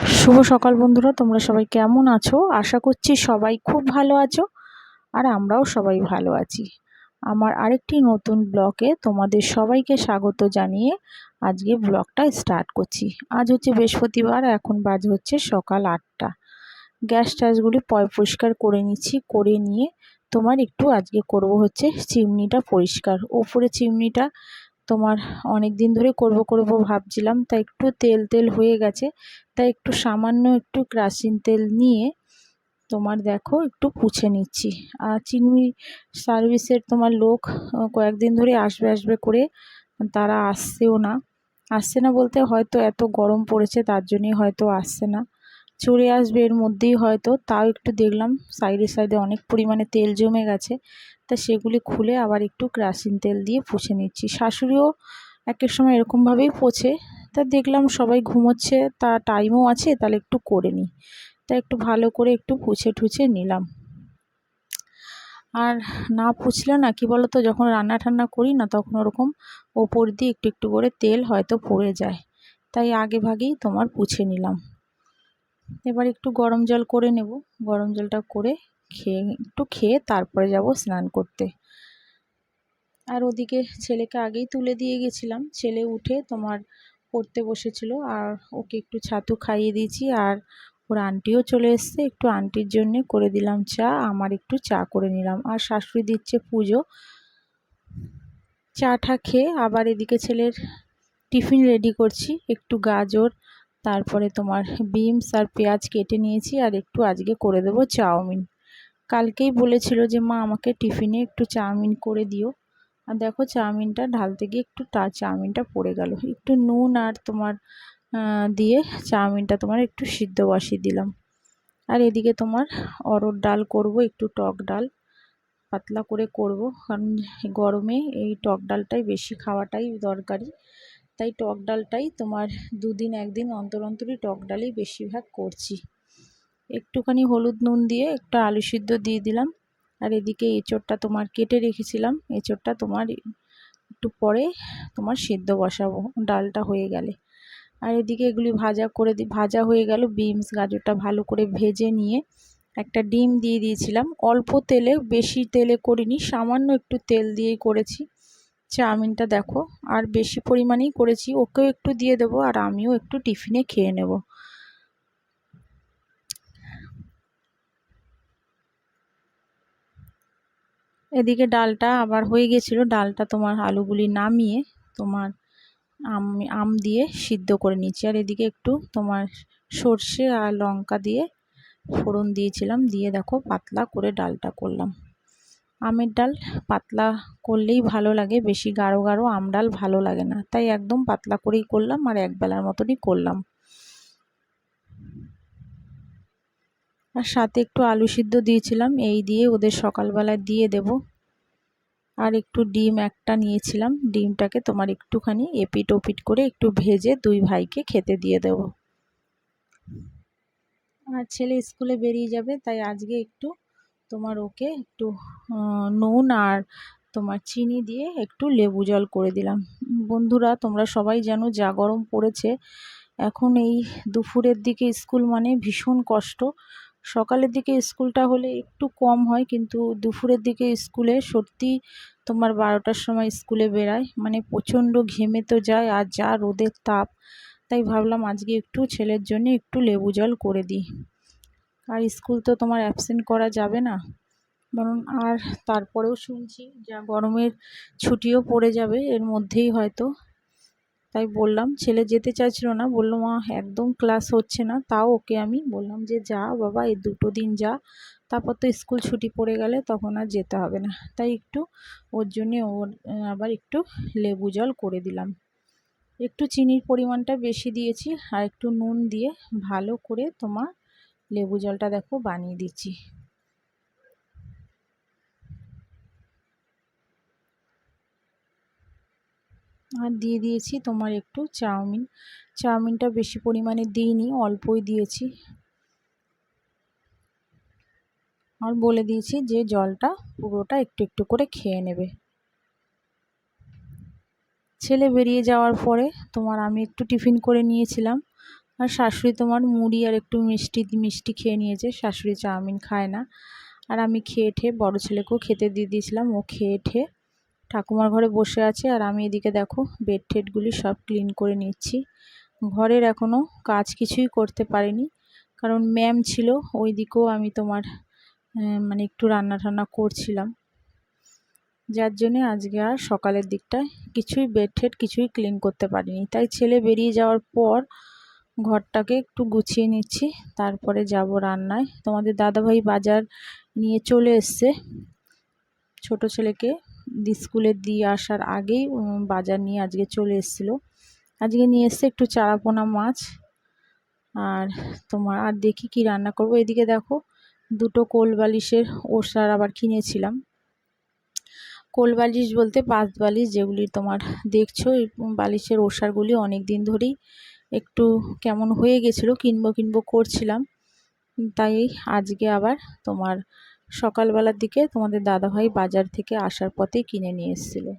শুভ সকাল বন্ধুরা, তোমরা সবাই কেমন আছো? আশা করছি সবাই খুব ভালো আছো। আর আমরাও সবাই ভালো আছি। আমার আরেকটি নতুন ব্লগে তোমাদের সবাইকে স্বাগত জানিয়ে আজকে ব্লগটা স্টার্ট করছি। আজ হচ্ছে বৃহস্পতিবার, এখন বাজে হচ্ছে সকাল 8টা। গ্যাস ট্যাসগুলি পরিষ্কার করে নিচ্ছি, করে নিয়ে তোমার একটু আজকে করব হচ্ছে চিমনিটা পরিষ্কার। ওপরে চিমনিটা তোমার অনেক দিন ধরে করব ভাবছিলাম, তাই একটু তেল তেল হয়ে গেছে, তাই একটু সামান্য একটু কেরোসিন তেল নিয়ে তোমার দেখো একটু পুছে নিচ্ছি। আর চিমনি সার্ভিসের তোমার লোক কয়েকদিন ধরে আসবে আসবে করে তারা আসছে না বলতে হয়তো এত গরম পড়েছে তার জন্যই হয়তো আসছে না, চলে আসবে এর মধ্যেই হয়তো। তাও একটু দেখলাম সাইডে সাইডে অনেক পরিমাণে তেল জমে গেছে, তা সেগুলি খুলে আবার একটু কেরোসিন তেল দিয়ে পুছে নিচ্ছি। শাশুড়িও এক এক সময় এরকমভাবেই পোছে, তা দেখলাম সবাই ঘুমোচ্ছে, তা টাইমও আছে, তাহলে একটু করে নিই। তা একটু ভালো করে একটু পুছে টুছে নিলাম। আর না পুছলে না কি বলো তো, যখন রান্না ঠান্না করি না তখন ওরকম ওপর দিয়ে একটু একটু করে তেল হয়তো পড়ে যায়, তাই আগে ভাগেই তোমার পুছে নিলাম। এবার একটু গরম জল করে নেব, গরম জলটা করে খেয়ে তারপরে যাব স্নান করতে। আর ওদিকে ছেলেকে আগেই তুলে দিয়ে গেছিলাম, ছেলে উঠে তোমার পড়তে বসেছিল, আর ওকে একটু ছাতু খাইয়ে দিয়েছি। আর ওর আন্টিও চলে এসছে, একটু আন্টির জন্য করে দিলাম চা, আমার একটু চা করে নিলাম। আর শাশুড়ি দিচ্ছে পুজো। চাটা খেয়ে আবার এদিকে ছেলের টিফিন রেডি করছি। একটু গাজর, তারপরে তোমার বিনস আর পেঁয়াজ কেটে নিয়েছি, আর একটু আজকে করে দেবো চাউমিন। কালকেই বলেছিল যে মা আমাকে টিফিনে একটু চাউমিন করে দিও। আর দেখো চাউমিনটা ঢালতে গিয়ে একটু চাউমিনটা পড়ে গেল। একটু নুন আর তোমার দিয়ে চাউমিনটা তোমার একটু সিদ্ধ বসিয়ে দিলাম। আর এদিকে তোমার অরহর ডাল করব, একটু টক ডাল পাতলা করে করব, কারণ গরমে এই টক ডালটাই বেশি খাওয়াটাই দরকারি। তাই টক ডালটাই তোমার দুদিন একদিন অন্তর অন্তরই টক ডালই বেশিরভাগ করছি। একটুখানি হলুদ নুন দিয়ে একটা আলু সিদ্ধ দিয়ে দিলাম। আর এদিকে এঁচোড়টা তোমার কেটে রেখেছিলাম, এঁচোড়টা তোমার একটু পরে তোমার সিদ্ধ বসাবো ডালটা হয়ে গেলে। আর এদিকে এগুলি ভাজা হয়ে গেল। বিনস গাজরটা ভালো করে ভেজে নিয়ে একটা ডিম দিয়ে দিয়েছিলাম, অল্প তেলে, বেশি তেলে করিনি, সামান্য একটু তেল দিয়েই করেছি। চাউমিনটা দেখো আর বেশি পরিমাণেই করেছি, ওকেও একটু দিয়ে দেবো আর আমিও একটু টিফিনে খেয়ে নেব। এদিকে ডালটা আবার হয়ে গেছিলো, ডালটা তোমার আলুগুলি নামিয়ে তোমার আম দিয়ে সিদ্ধ করে নিচ্ছি। আর এদিকে একটু তোমার সর্ষে আর লঙ্কা দিয়ে ফোড়ন দিয়েছিলাম, দিয়ে দেখো পাতলা করে ডালটা করলাম। আমের ডাল পাতলা করলেই ভালো লাগে, বেশি গাঢ় গাঢ় আম ডাল ভালো লাগে না, তাই একদম পাতলা করেই করলাম আর একবেলার মতনই করলাম। আর সাথে একটু আলু সিদ্ধ দিয়েছিলাম, এই দিয়ে ওদের সকালবেলায় দিয়ে দেব। আর একটু ডিম একটা নিয়েছিলাম, ডিমটাকে তোমার একটুখানি এপিট ওপিট করে একটু ভেজে দুই ভাইকে খেতে দিয়ে দেব। আর ছেলে স্কুলে বেরিয়ে যাবে, তাই আজকে একটু তোমার ওকে একটু নুন আর তোমার চিনি দিয়ে একটু লেবু জল করে দিলাম। বন্ধুরা তোমরা সবাই জানো যা গরম পড়েছে, এখন এই দুপুরের দিকে স্কুল মানে ভীষণ কষ্ট। সকালের দিকে স্কুলটা হলে একটু কম হয়, কিন্তু দুপুরের দিকে স্কুলে সত্যি তোমার 12টার সময় স্কুলে বেরায়, মানে প্রচণ্ড ঘেমে তো যায়, আর যা রোদের তাপ। তাই ভাবলাম আজকে একটু ছেলের জন্য একটু লেবু জল করে দিই। আর স্কুল তো তোমার অ্যাবসেন্ট করা যাবে না, কারণ আর তারপরেও শুনছি যা গরমের ছুটিও পড়ে যাবে এর মধ্যেই হয়তো। তাই বললাম, ছেলে যেতে চাইছিল না, বললো মা একদম ক্লাস হচ্ছে না, তাও ওকে আমি বললাম যে যা বাবা এই 2 দিন যা, তারপর তো স্কুল ছুটি পড়ে গেলে তখন আর যেতে হবে না। তাই একটু ওর জন্যে আবার একটু লেবু জল করে দিলাম। একটু চিনির পরিমাণটা বেশি দিয়েছি, আর একটু নুন দিয়ে ভালো করে তোমার লেবু জলটা দেখো বানিয়ে দিচ্ছি। আর দিয়ে দিয়েছি তোমার একটু চাউমিন, চাউমিনটা বেশি পরিমাণে দিইনি, অল্পই দিয়েছি। আর বলে দিয়েছি যে জলটা পুরোটা একটু একটু করে খেয়ে নেবে। ছেলে বেরিয়ে যাওয়ার পরে তোমার আমি একটু টিফিন করে নিয়েছিলাম। আর শাশুড়ি তোমার মুড়ি আর একটু মিষ্টি মিষ্টি খেয়ে নিয়েছে, শাশুড়ি চাউমিন খায় না। আর আমি খেয়ে ঠেয়ে বড় ছেলেকেও খেতে দিয়ে দিয়েছিলাম, ও খেয়ে ঠেয়ে ঠাকুমার ঘরে বসে আছে। আর আমি এদিকে দেখো বেড টেডগুলি সব ক্লিন করে নিচ্ছি। ঘরের এখনও কাজ কিছুই করতে পারিনি, কারণ ম্যাম ছিল ওই দিকেও আমি তোমার মানে একটু রান্না টান্না করছিলাম, যার জন্যে আজকে আর সকালের দিকটায় কিছুই বেড টেড কিছুই ক্লিন করতে পারিনি। তাই ছেলে বেরিয়ে যাওয়ার পর ঘরটাকে একটু গুছিয়ে নিচ্ছি, তারপরে যাব রান্নায়। তোমাদের দাদাভাই বাজার নিয়ে চলে এসছে, ছোট ছেলেকে স্কুলে দিয়ে আসার আগেই বাজার নিয়ে আজকে চলে এসেছিলো। আজকে নিয়ে এসছে একটু চারাপোনা মাছ, আর তোমার আর দেখি কি রান্না করব। এদিকে দেখো দুটো কোল বালিশের ওষার আবার কিনেছিলাম। কোল বালিশ বলতে পাঁচ বালিশ, যেগুলি তোমার দেখছো এই বালিশের ওষারগুলি অনেক দিন ধরেই একটু কেমন হয়ে গেছিলো, কিনবো করছিলাম। তাই আজকে আবার তোমার সকালবেলার দিকে তোমাদের দাদাভাই বাজার থেকে আসার পথেই কিনে নিয়ে এসেছিলো।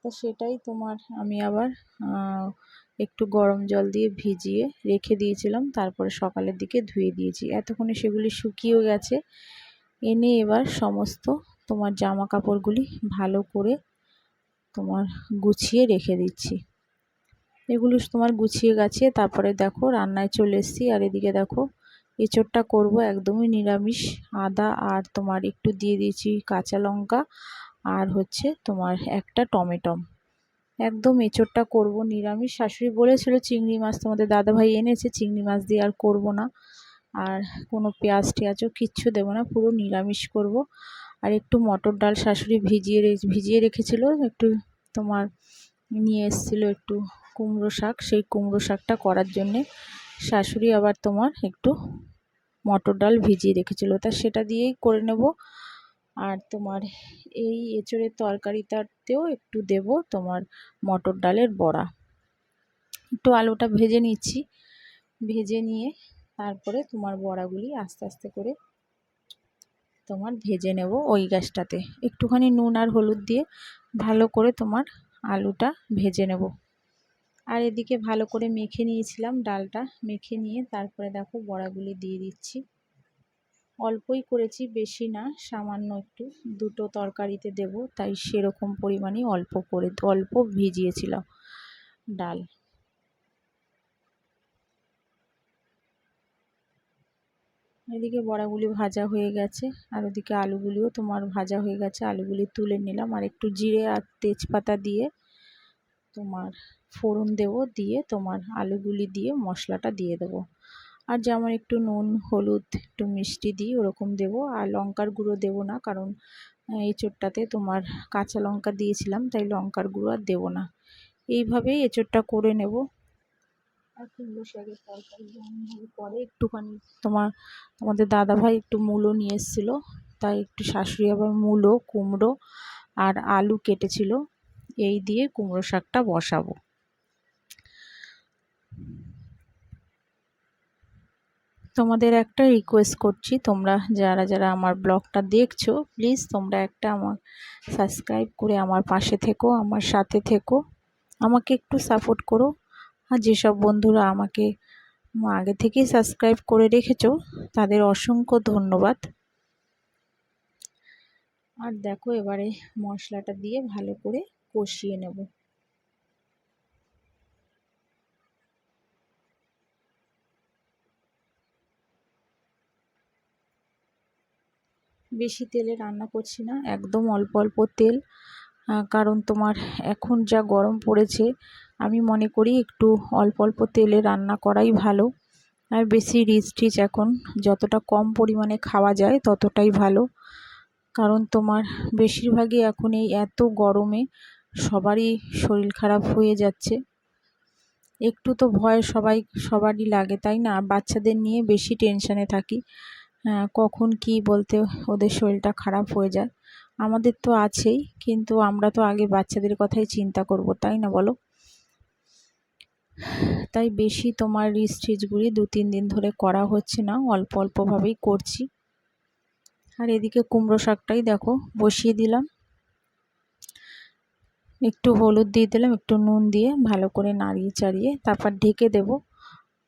তো সেটাই তোমার আমি আবার একটু গরম জল দিয়ে ভিজিয়ে রেখে দিয়েছিলাম, তারপরে সকালের দিকে ধুয়ে দিয়েছি। এতক্ষণে সেগুলি শুকিয়েও গেছে। এনে এবার সমস্ত তোমার জামা কাপড়গুলি ভালো করে তোমার গুছিয়ে রেখে দিচ্ছি। এগুলো তোমার গুছিয়ে গাছিয়ে তারপরে দেখো রান্নায় চলে এসেছি। আর এদিকে দেখো এঁচোড়টা করব একদমই নিরামিষ, আদা আর তোমার একটু দিয়ে দিয়েছি কাঁচা লঙ্কা, আর হচ্ছে তোমার একটা টমেটো, একদম এঁচোড়টা করব নিরামিষ। শাশুড়ি বলেছিল চিংড়ি মাছ তোমাদের দাদাভাই এনেছে, চিংড়ি মাছ দিয়ে আর করব না, আর কোনো পেঁয়াজ টেয়াজও কিচ্ছু দেবো না, পুরো নিরামিষ করব। আর একটু মটর ডাল শাশুড়ি ভিজিয়ে রেখেছিল, একটু তোমার নিয়ে এসেছিলো একটু কুমড়ো শাক, সেই কুমড়ো শাকটা করার জন্যে শাশুড়ি আবার তোমার একটু মটর ডাল ভিজিয়ে রেখেছিলো, তা সেটা দিয়েই করে নেব। আর তোমার এই এঁচোড়ের তরকারিটাতেও একটু দেব তোমার মটর ডালের বড়া। একটু আলুটা ভেজে নিচ্ছি, ভেজে নিয়ে তারপরে তোমার বড়াগুলি আস্তে আস্তে করে তোমার ভেজে নেব ওই গ্যাসটাতে। একটুখানি নুন আর হলুদ দিয়ে ভালো করে তোমার আলুটা ভেজে নেব। আর এদিকে ভালো করে মেখে নিয়েছিলাম ডালটা, মেখে নিয়ে তারপরে দেখো বড়াগুলি দিয়ে দিচ্ছি। অল্পই করেছি, বেশি না, সামান্য একটু, দুটো তরকারিতে দেব তাই সেরকম পরিমাণে অল্প ভিজিয়েছিলাম ডাল। এদিকে বড়াগুলি ভাজা হয়ে গেছে, আর ওদিকে আলুগুলিও তোমার ভাজা হয়ে গেছে। আলুগুলি তুলে নিলাম, আর একটু জিরে আর তেজপাতা দিয়ে তোমার ফোড়ন দেব, দিয়ে তোমার আলুগুলি দিয়ে মশলাটা দিয়ে দেবো। আর যেমন একটু নুন হলুদ একটু মিষ্টি দিই ওরকম দেব। আর লঙ্কার গুঁড়ো দেবো না, কারণ এঁচোড়টাতে তোমার কাঁচা লঙ্কা দিয়েছিলাম, তাই লঙ্কার গুঁড়ো আর দেবো না। এইভাবেই এঁচোড়টা করে নেব। আর কুমড়ো শাকের তরকারি পরে একটুখানি তোমাদের দাদাভাই একটু মূলো নিয়ে এসেছিলো, তাই একটু শাশুড়ি আবার মূলো কুমড়ো আর আলু কেটেছিল, এই দিয়ে কুমড়ো শাকটা বসাবো। তোমাদের একটা রিকোয়েস্ট করছি, তোমরা যারা যারা আমার ব্লগটা দেখছো প্লিজ তোমরা একটা আমার সাবস্ক্রাইব করে আমার পাশে থেকো, আমার সাথে থেকো, আমাকে একটু সাপোর্ট করো। আর যেসব বন্ধুরা আমাকে আগে থেকেই সাবস্ক্রাইব করে রেখেছো তাদের অসংখ্য ধন্যবাদ। আর দেখো এবারে মশলাটা দিয়ে ভালো করে কষিয়ে নেব। বেশি তেলে রান্না করছি না, একদম অল্প অল্প তেল, কারণ তোমার এখন যা গরম পড়েছে আমি মনে করি একটু অল্প অল্প তেলে রান্না করাই ভালো। আর বেশি রিচ টিচ এখন যতটা কম পরিমাণে খাওয়া যায় ততটাই ভালো, কারণ তোমার বেশিরভাগই এখন এই এত গরমে সবারই শরীর খারাপ হয়ে যাচ্ছে। একটু তো ভয় সবারই লাগে, তাই না? বাচ্চাদের নিয়ে বেশি টেনশানে থাকি, কখন কি বলতে ওদের শরীরটা খারাপ হয়ে যায়। আমাদের তো আছেই, কিন্তু আমরা তো আগে বাচ্চাদের কথাই চিন্তা করব, তাই না বলো? তাই বেশি তোমার রিচ টিচগুলি 2-3 দিন ধরে করা হচ্ছে না, অল্প অল্পভাবেই করছি। আর এদিকে কুমড়ো শাকটাই দেখো বসিয়ে দিলাম। একটু হলুদ দিয়ে দিলাম, একটু নুন দিয়ে ভালো করে নাড়িয়ে চাড়িয়ে তারপর ঢেকে দেব।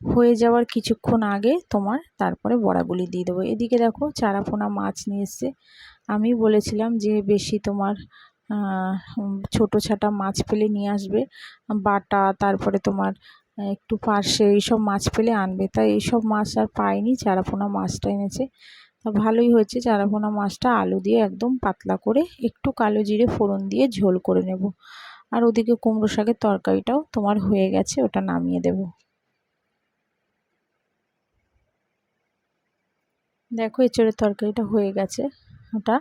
হয়ে যাওয়ার কিছুক্ষণ আগে তোমার তারপরে বড়াগুলি দিয়ে দেবো। এদিকে দেখো চারাপোনা মাছ নিয়ে এসছে। আমি বলেছিলাম যে বেশি তোমার ছোটো ছাটা মাছ পেলে নিয়ে আসবে, বাটা, তারপরে তোমার একটু পার্শে এইসব মাছ পেলে আনবে। তাই এইসব মাছ আর পাইনি, চারাপোনা মাছটা এনেছে। তা ভালোই হয়েছে। চারাপোনা মাছটা আলু দিয়ে একদম পাতলা করে একটু কালো জিরে ফোড়ন দিয়ে ঝোল করে নেব। আর ওদিকে কুমড়ো শাকের তরকারিটাও তোমার হয়ে গেছে, ওটা নামিয়ে দেব। দেখো এঁচোড়ের তরকারিটা হয়ে গেছে, ওটা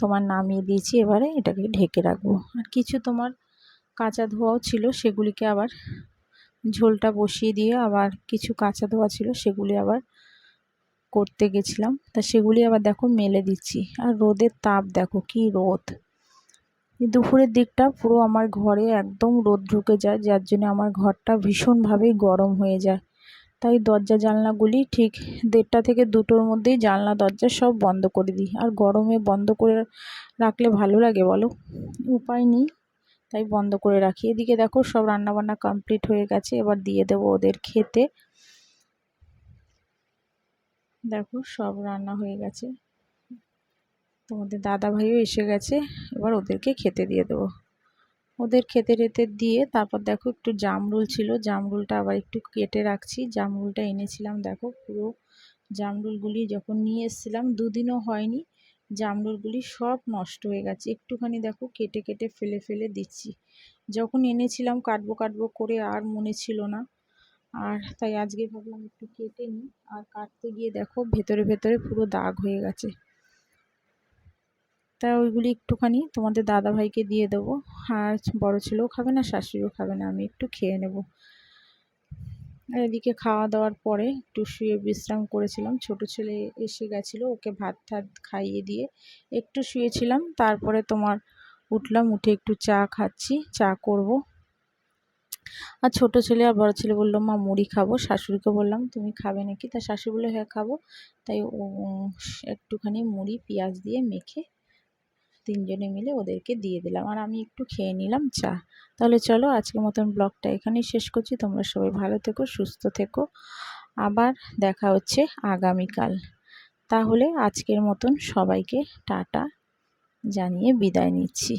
তোমার নামিয়ে দিয়েছি। এবারে এটাকে ঢেকে রাখবো। আর কিছু তোমার কাঁচা ধোয়াও ছিল, সেগুলিকে আবার ঝোলটা বসিয়ে দিয়ে আবার কিছু কাঁচা ধোয়া ছিল সেগুলি আবার করতে গেছিলাম। তা সেগুলি আবার দেখো মেলে দিচ্ছি। আর রোদের তাপ দেখো কি রোদ! দুপুরের দিকটা পুরো আমার ঘরে একদম রোদ ঢুকে যায়, যার জন্য আমার ঘরটা ভীষণভাবেই গরম হয়ে যায়। তাই দরজা জানলাগুলি ঠিক 1:30 থেকে 2টোর মধ্যেই জানলা দরজা সব বন্ধ করে দিই। আর গরমে বন্ধ করে রাখলে ভালো লাগে বলো? উপায় নেই, তাই বন্ধ করে রাখি। এদিকে দেখো সব রান্নাবান্না কমপ্লিট হয়ে গেছে, এবার দিয়ে দেবো ওদের খেতে। দেখো সব রান্না হয়ে গেছে, তোমাদের দাদা ভাইও এসে গেছে, এবার ওদেরকে খেতে দিয়ে দেবো। ওদের খেতে টেতে দিয়ে তারপর দেখো একটু জামরুল ছিল, জামরুলটা আবার একটু কেটে রাখছি। জামরুলটা এনেছিলাম, দেখো পুরো জামরুলগুলি যখন নিয়ে এসেছিলাম 2 দিনও হয়নি, জামরুলগুলি সব নষ্ট হয়ে গেছে। একটুখানি দেখো কেটে কেটে ফেলে ফেলে দিচ্ছি। যখন এনেছিলাম কাটবো কাটবো করে আর মনে ছিল না, আর তাই আজকে ভাবলাম একটু কেটে নিই। আর কাটতে গিয়ে দেখো ভেতরে ভেতরে পুরো দাগ হয়ে গেছে। তাই ওইগুলি একটুখানি তোমাদের দাদা ভাইকে দিয়ে দেবো। আর বড় ছেলেও খাবে না, শাশুড়িও খাবে না, আমি একটু খেয়ে নেব। আর এদিকে খাওয়া দাওয়ার পরে একটু শুয়ে বিশ্রাম করেছিলাম। ছোট ছেলে এসে গেছিলো, ওকে ভাত ঠাত খাইয়ে দিয়ে একটু শুয়েছিলাম। তারপরে তোমার উঠলাম, উঠে একটু চা খাচ্ছি, চা করব। আর ছোট ছেলে আর বড় ছেলে বললো মা মুড়ি খাবো। শাশুড়িকে বললাম তুমি খাবে নাকি? তা শাশুড়ি বললো হ্যাঁ খাবো। তাই একটুখানি মুড়ি পেঁয়াজ দিয়ে মেখে 3জনে মিলে ওদেরকে দিয়ে দিলাম, আর আমি একটু খেয়ে নিলাম চা। তাহলে চলো আজকের মতন ব্লগটা এখানেই শেষ করছি। তোমরা সবাই ভালো থেকো, সুস্থ থেকো। আবার দেখা হচ্ছে আগামীকাল। তাহলে আজকের মতন সবাইকে টাটা জানিয়ে বিদায় নিচ্ছি।